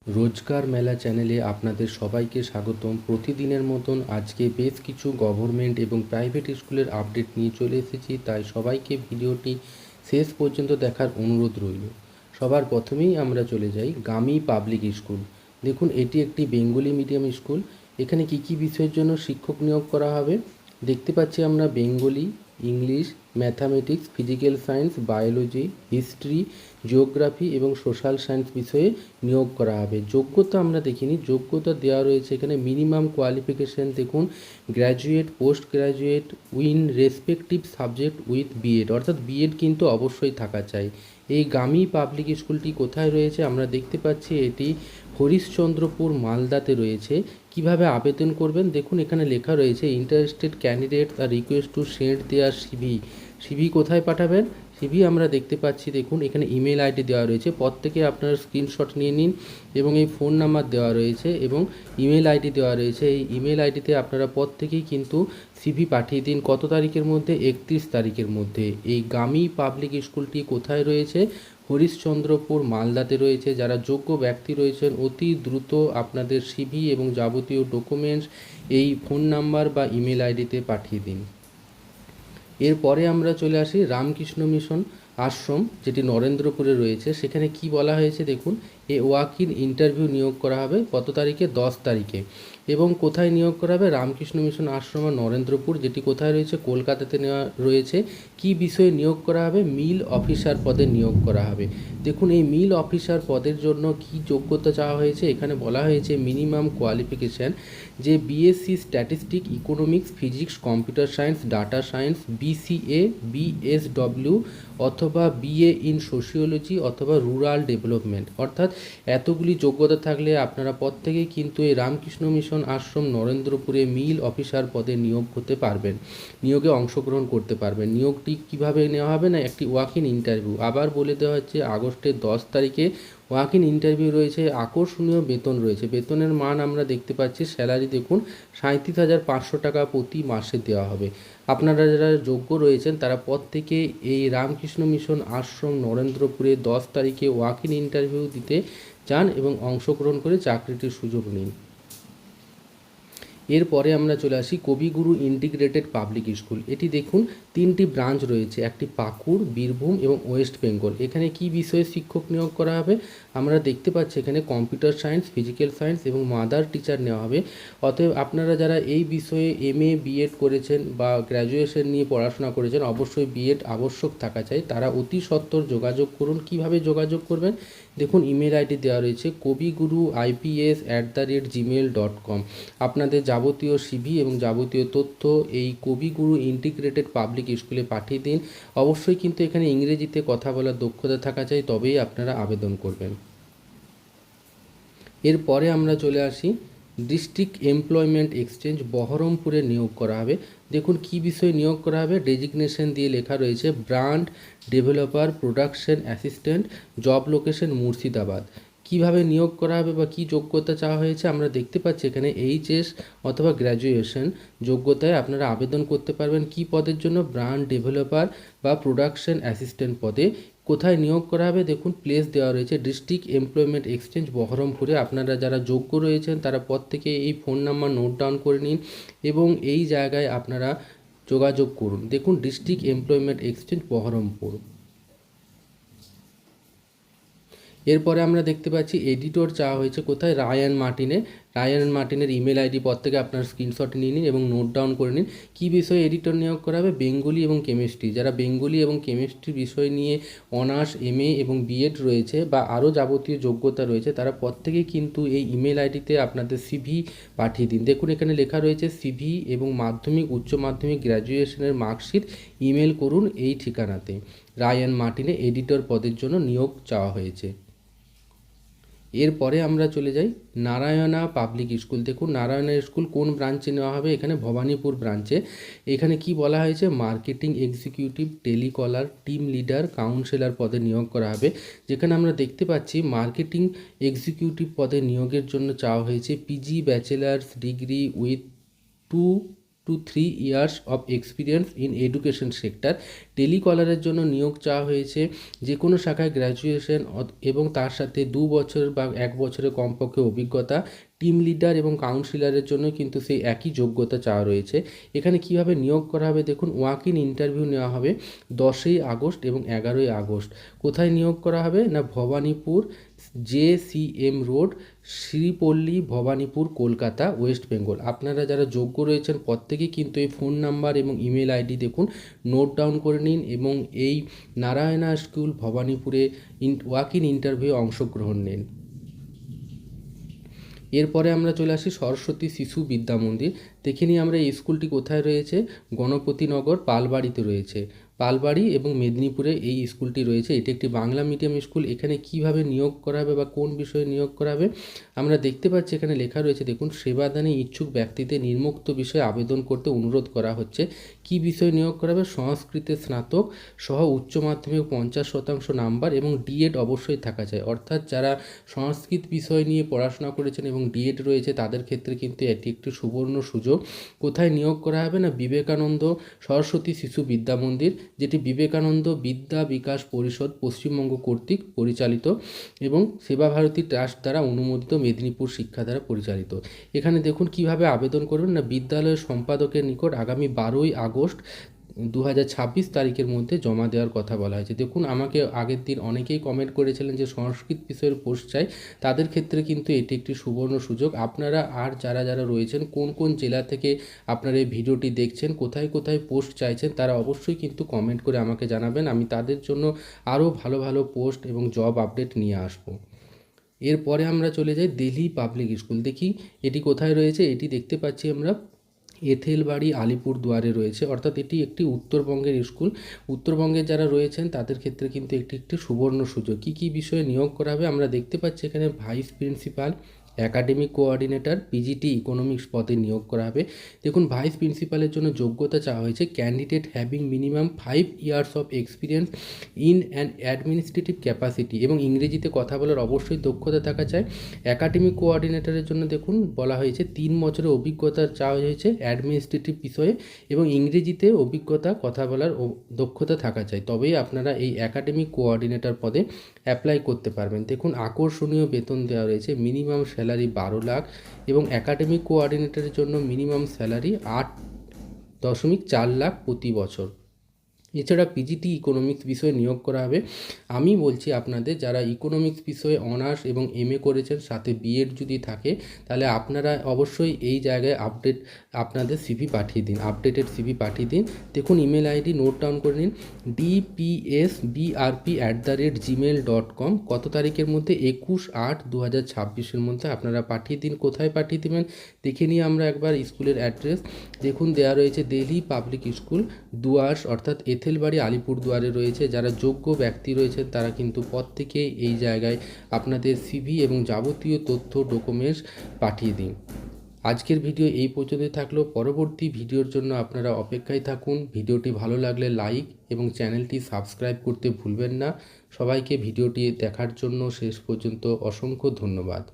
রোজগার মেলা চ্যানেলে আপনাদের সবাইকে স্বাগতম। প্রতিদিনের মতন আজকে বেশ কিছু গভর্নমেন্ট এবং প্রাইভেট স্কুলের আপডেট নিয়ে চলে এসেছি, তাই সবাইকে ভিডিওটি শেষ পর্যন্ত দেখার অনুরোধ রইল। সবার প্রথমেই আমরা চলে যাই গামী পাবলিক স্কুল। দেখুন, এটি একটি বেঙ্গলি মিডিয়াম স্কুল। এখানে কি কি বিষয়ের জন্য শিক্ষক নিয়োগ করা হবে দেখতে পাচ্ছি আমরা। Bengali, English, mathematics, physical science, biology, history, geography এবং সোশ্যাল সায়েন্স বিষয়ে নিয়োগ করা হবে। যোগ্যতা আমরা দেখিনি, যোগ্যতা দেওয়া রয়েছে এখানে। মিনিমাম কোয়ালিফিকেশান দেখুন, graduate, post graduate win respective subject with B Ed, অর্থাৎ বিএড কিন্তু অবশ্যই থাকা চাই। এই গামী পাবলিক স্কুলটি কোথায় রয়েছে আমরা দেখতে পাচ্ছি, এটি হরিশ্চন্দ্রপুর, মালদাতে রয়েছে। কিভাবে আবেদন করবেন দেখুন, এখানে লেখা রয়েছে ইন্টারেস্টেড ক্যান্ডিডেট আর request to send their CV কোথায় পাঠাবেন। সিভি আমরা দেখতে পাচ্ছি, দেখুন এখানে ইমেল আইডি দেওয়া রয়েছে, প্রত্যেকে আপনারা স্ক্রিনশট নিয়ে নিন এবং এই ফোন নাম্বার দেওয়া রয়েছে এবং ইমেল আইডি দেওয়া রয়েছে। এই ইমেল আইডিতে আপনারা প্রত্যেকেই কিন্তু সিভি পাঠিয়ে দিন। কত তারিখের মধ্যে? 31 তারিখের মধ্যে। এই গামী পাবলিক স্কুলটি কোথায় রয়েছে? হরিশ্চন্দ্রপুর, মালদাতে রয়েছে। যারা যোগ্য ব্যক্তি রয়েছেন অতি দ্রুত আপনাদের সিভি এবং যাবতীয় ডকুমেন্টস এই ফোন নাম্বার বা ইমেল আইডিতে পাঠিয়ে দিন। এরপরে আমরা চলে আসি রামকৃষ্ণ মিশন আশ্রম, যেটি নরেন্দ্রপুরে রয়েছে। সেখানে কি বলা হয়েছে দেখুন, ওয়াক ইন ইন্টারভিউ নিয়োগ করা হবে কত তারিখে? 10 তারিখে। এবং কোথায় নিয়োগ করা হবে? রামকৃষ্ণ মিশন আশ্রম নরেন্দ্রপুর, যেটি কোথায় রয়েছে? কলকাতাতে নেওয়া রয়েছে। কি বিষয়ে নিয়োগ করা হবে? মিল অফিসার পদে নিয়োগ করা হবে। দেখুন, এই মিল অফিসার পদের জন্য কি যোগ্যতা চাওয়া হয়েছে এখানে বলা হয়েছে মিনিমাম কোয়ালিফিকেশান যে BSc statistic, economics, physics, computer science, data science, BCA, BSW অথবা বিএ ইন সোশিওলজি অথবা রুরাল ডেভেলপমেন্ট। অর্থাৎ এতগুলি যোগ্যতা থাকলে আপনারা প্রত্যেকেই কিন্তু এই রামকৃষ্ণ মিশন আশ্রম নরেন্দ্রপুরে মিল অফিসার পদে নিয়োগ হতে পারবেন, নিয়োগে অংশগ্রহণ করতে পারবেন। নিয়োগটি কিভাবে নেওয়া হবে না, একটি ওয়াক ইন ইন্টারভিউ। আবার বলে দেওয়া হচ্ছে আগস্টের 10 তারিখে ওয়াক ইন ইন্টারভিউ রয়েছে। আকর্ষণীয় বেতন রয়েছে। বেতনের মান আমরা দেখতে পাচ্ছি, স্যালারি দেখুন 37,500 টাকা প্রতি মাসে দেওয়া হবে। আপনারা যারা যোগ্য রয়েছেন তারা প্রত্যেকে এই রামকৃষ্ণ মিশন আশ্রম নরেন্দ্রপুরে 10 তারিখে ওয়াক ইন ইন্টারভিউ দিতে যান এবং অংশগ্রহণ করে চাকরিটির সুযোগ নিন। এরপরে আমরা চলে আসি কবিগুরু ইন্টিগ্রেটেড পাবলিক স্কুল। এটি দেখুন 3টি ব্রাঞ্চ রয়েছে, একটি পাকুড়, বীরভূম এবং ওয়েস্ট বেঙ্গল। এখানে কি বিষয়ে শিক্ষক নিয়োগ করা হবে আমরা দেখতে পাচ্ছি, এখানে কম্পিউটার সায়েন্স, ফিজিক্যাল সায়েন্স এবং মাদার টিচার নেওয়া হবে। অতএব আপনারা যারা এই বিষয়ে এমএ, বিএড করেছেন বা গ্র্যাজুয়েশন নিয়ে পড়াশোনা করেছেন, অবশ্যই বিএড আবশ্যক থাকা চাই, তারা অতি সত্বর যোগাযোগ করুন। কিভাবে যোগাযোগ করবেন দেখুন, ইমেল আইডি দেওয়া রয়েছে kobiguruips@gmail.com। আপনাদের যাবতীয় সিভি এবং যাবতীয় তথ্য এই কবিগুরু ইন্টিগ্রেটেড পাবলিক স্কুলে পাঠিয়ে দিন। অবশ্যই কিন্তু এখানে ইংরেজিতে কথা বলার দক্ষতা থাকা চাই, তবেই আপনারা আবেদন করবেন। এরপরে আমরা চলে আসি ডিস্ট্রিক্ট এমপ্লয়মেন্ট এক্সচেঞ্জ, বহরমপুরে নিয়োগ করা হবে। দেখুন কি বিষয়ে নিয়োগ করা হবে, ডেজিগনেশন দিয়ে লেখা রয়েছে brand developer, production assistant, job location Murshidabad. কিভাবে নিয়োগ করা হবে বা কী যোগ্যতা চাওয়া হয়েছে আমরা দেখতে পাচ্ছি এখানে এইচএস অথবা গ্র্যাজুয়েশন যোগ্যতায় আপনারা আবেদন করতে পারবেন। কি পদের জন্য? ব্র্যান্ড ডেভেলপার বা প্রোডাকশন অ্যাসিস্ট্যান্ট পদে। কোথায় নিয়োগ করা হবে দেখুন, প্লেস দেওয়া রয়েছে ডিস্ট্রিক্ট এমপ্লয়মেন্ট এক্সচেঞ্জ বহরমপুরে। আপনারা যারা যোগ্য রয়েছেন তারা প্রত্যেকে এই ফোন নাম্বার নোট ডাউন করে নিন এবং এই জায়গায় আপনারা যোগাযোগ করুন। দেখুন, ডিস্ট্রিক্ট এমপ্লয়মেন্ট এক্সচেঞ্জ বহরমপুর। এরপরে আমরা দেখতে পাচ্ছি এডিটর চাওয়া হয়েছে কোথায়? রায়ান মার্টিনে। রায়ান মার্টিনের ইমেল আইডি প্রত্যেকে আপনার স্ক্রিনশট নিয়ে নিন এবং নোট ডাউন করে নিন। কী বিষয়ে এডিটর নিয়োগ করা হবে? বেঙ্গলি এবং কেমিস্ট্রি। যারা বেঙ্গলি এবং কেমিস্ট্রি বিষয় নিয়ে অনার্স, এমএ এবং বিএড রয়েছে বা আরও যাবতীয় যোগ্যতা রয়েছে, তারা প্রত্যেকেই কিন্তু এই ইমেল আইডিতে আপনাদের সিভি পাঠিয়ে দিন। দেখুন এখানে লেখা রয়েছে সিভি এবং মাধ্যমিক, উচ্চ মাধ্যমিক, গ্র্যাজুয়েশনের মার্কশিট ইমেল করুন এই ঠিকানাতে। রায়ান মার্টিনে এডিটর পদের জন্য নিয়োগ চাওয়া হয়েছে। এরপরে আমরা চলে যাই নারায়ণা পাবলিক স্কুল। দেখুন নারায়ণা স্কুল কোন ব্রাঞ্চে নেওয়া হবে, এখানে ভবানীপুর ব্রাঞ্চে। এখানে কি বলা হয়েছে? Marketing executive, telecaller, team leader, councillor পদে নিয়োগ করা হবে। যেখানে আমরা দেখতে পাচ্ছি মার্কেটিং এক্সিকিউটিভ পদে নিয়োগের জন্য চাওয়া হয়েছে PG bachelors degree with 2 to to 3 years of experience in education sector. টেলিকলারের জন্য নিয়োগ চাওয়া হয়েছে যে কোনো শাখায় গ্র্যাজুয়েশন এবং তার সাথে 2 বছর বা 1 বছরের কমপক্ষে অভিজ্ঞতা। টিম লিডার এবং কাউন্সিলরের জন্য কিন্তু সেই একই যোগ্যতা চাওয়া রয়েছে। এখানে কিভাবে নিয়োগ করা হবে দেখুন, ওয়াক ইন ইন্টারভিউ নেওয়া হবে 10ই আগস্ট এবং 11ই আগস্ট। কোথায় নিয়োগ করা হবে না, Bhowanipore JCM road, Sreepally, Bhowanipore, Kolkata, West Bengal. আপনারা যারা যোগ্য রয়েছেন প্রত্যেকেই কিন্তু এই ফোন নাম্বার এবং ইমেল আইডি দেখুন নোট ডাউন করে নিন এবং এই নারায়ণা স্কুল ভবানীপুরে ওয়াক ইন ইন্টারভিউ অংশগ্রহণ নিন। এরপরে আমরা চলে আসি সরস্বতী শিশু বিদ্যা মন্দির। দেখে নিই আমরা এই স্কুলটি কোথায় রয়েছে, গণপতিনগর পালবাড়িতে রয়েছে। পালবাড়ি এবং মেদিনীপুরে এই স্কুলটি রয়েছে। এটি একটি বাংলা মিডিয়াম স্কুল। এখানে কিভাবে নিয়োগ করা হবে বা কোন বিষয়ে নিয়োগ করা হবে আমরা দেখতে পাচ্ছি এখানে লেখা রয়েছে দেখুন, সেবাদানে ইচ্ছুক ব্যক্তিদের নিম্নোক্ত বিষয়ে আবেদন করতে অনুরোধ করা হচ্ছে। কি বিষয়ে নিয়োগ করা হবে, সংস্কৃতে স্নাতক সহ উচ্চ মাধ্যমিক 50% নাম্বার এবং ডিএড অবশ্যই থাকা চাই। অর্থাৎ যারা সংস্কৃত বিষয় নিয়ে পড়াশোনা করেছেন এবং ডিএড রয়েছে তাদের ক্ষেত্রে কিন্তু এটি একটি সুবর্ণ সুযোগ। কোথায় নিয়োগ করা হবে না, বিবেকানন্দ সরস্বতী শিশু বিদ্যা মন্দির, যেটি বিবেকানন্দ বিদ্যা বিকাশ পরিষদ পশ্চিমবঙ্গ কর্তৃক পরিচালিত এবং সেবাভারতী ট্রাস্ট দ্বারা অনুমোদিত, মেদিনীপুর শিক্ষা দ্বারা পরিচালিত। এখানে দেখুন কিভাবে আবেদন করবেন না, বিদ্যালয়ের সম্পাদকের নিকট আগামী 12ই আগস্ট 2026 তারিখের মধ্যে জমা দেওয়ার কথা বলা হয়েছে। দেখুন আমাকে আগের দিন অনেকেই কমেন্ট করেছিলেন যে সংস্কৃত বিষয়ের পোস্ট চাই, তাদের ক্ষেত্রে কিন্তু এটি একটি সুবর্ণ সুযোগ। আপনারা আর যারা যারা রয়েছেন কোন কোন জেলা থেকে আপনারা এই ভিডিওটি দেখছেন, কোথায় কোথায় পোস্ট চাইছেন, তারা অবশ্যই কিন্তু কমেন্ট করে আমাকে জানাবেন। আমি তাদের জন্য আরও ভালো ভালো পোস্ট এবং জব আপডেট নিয়ে আসবো। এরপরে আমরা চলে যাই দিল্লি পাবলিক স্কুল। দেখি এটি কোথায় রয়েছে। এটি দেখতে পাচ্ছি আমরা এঁথেলবাড়ি আলিপুরদুয়ারে রয়েছে, অর্থাৎ এটি একটি উত্তরবঙ্গের স্কুল। উত্তরবঙ্গের যারা রয়েছেন তাদের ক্ষেত্রে কিন্তু একটি সুবর্ণ সুযোগ। কী বিষয়ে নিয়োগ করা হবে আমরা দেখতে পাচ্ছি এখানে vice principal, academic coordinator, PGT economics পদে নিয়োগ করা হবে। দেখুন ভাইস প্রিন্সিপালের জন্য যোগ্যতা চাওয়া হয়েছে candidate having minimum 5 years of experience in an administrative capacity এবং ইংরেজিতে কথা বলার অবশ্যই দক্ষতা থাকা চাই। একাডেমিক কোঅর্ডিনেটরের জন্য দেখুন বলা হয়েছে 3 বছরের অভিজ্ঞতা চাওয়া হয়েছে অ্যাডমিনিস্ট্রেটিভ বিষয়ে এবং ইংরেজিতে অভিজ্ঞতা কথা বলার দক্ষতা থাকা চাই, তবেই আপনারা এই একাডেমিক কোঅর্ডিনেটর পদে অ্যাপ্লাই করতে পারবেন। দেখুন আকর্ষণীয় বেতন দেওয়া রয়েছে, মিনিমাম স্যালারি 12 লাখ এবং একাডেমিক কোঅর্ডিনেটরের জন্য মিনিমাম স্যালারি 8.4 লাখ প্রতি বছর। এছাড়া পিজিটি ইকোনমিক্স বিষয়ে নিয়োগ করা হবে। আমি বলছি আপনাদের যারা ইকোনমিক্স বিষয়ে অনার্স এবং এমএ করেছেন সাথে বিএড যদি থাকে তাহলে আপনারা অবশ্যই এই জায়গায় আপনাদের সিভি পাঠিয়ে দিন, আপডেটেড সিভি পাঠিয়ে দিন। দেখুন ইমেল আইডি নোট ডাউন করে নিন, dpsbrp@gmail.com। কত তারিখের মধ্যে, 21/8/2026 মধ্যে আপনারা পাঠিয়ে দিন। কোথায় পাঠিয়ে দেবেন দেখে নিয়ে আমরা একবার স্কুলের অ্যাড্রেস দেখুন দেওয়া রয়েছে দিল্লি পাবলিক স্কুল, ডুয়ার্স অর্থাৎ এঁথেলবাড়ি আলিপুরদুয়ারে রয়েছে। যারা যোগ্য ব্যক্তি রয়েছেন তারা কিন্তু প্রত্যেকে এই জায়গায় আপনাদের সিভি এবং যাবতীয় তথ্য ডকুমেন্টস পাঠিয়ে দিন। আজকের ভিডিও এই পর্যন্তই থাকলো। পরবর্তী ভিডিওর জন্য আপনারা অপেক্ষায় থাকুন। ভিডিওটি ভালো লাগলে লাইক এবং চ্যানেলটি সাবস্ক্রাইব করতে ভুলবেন না। সবাইকে ভিডিওটি দেখার জন্য শেষ পর্যন্ত অসংখ্য ধন্যবাদ।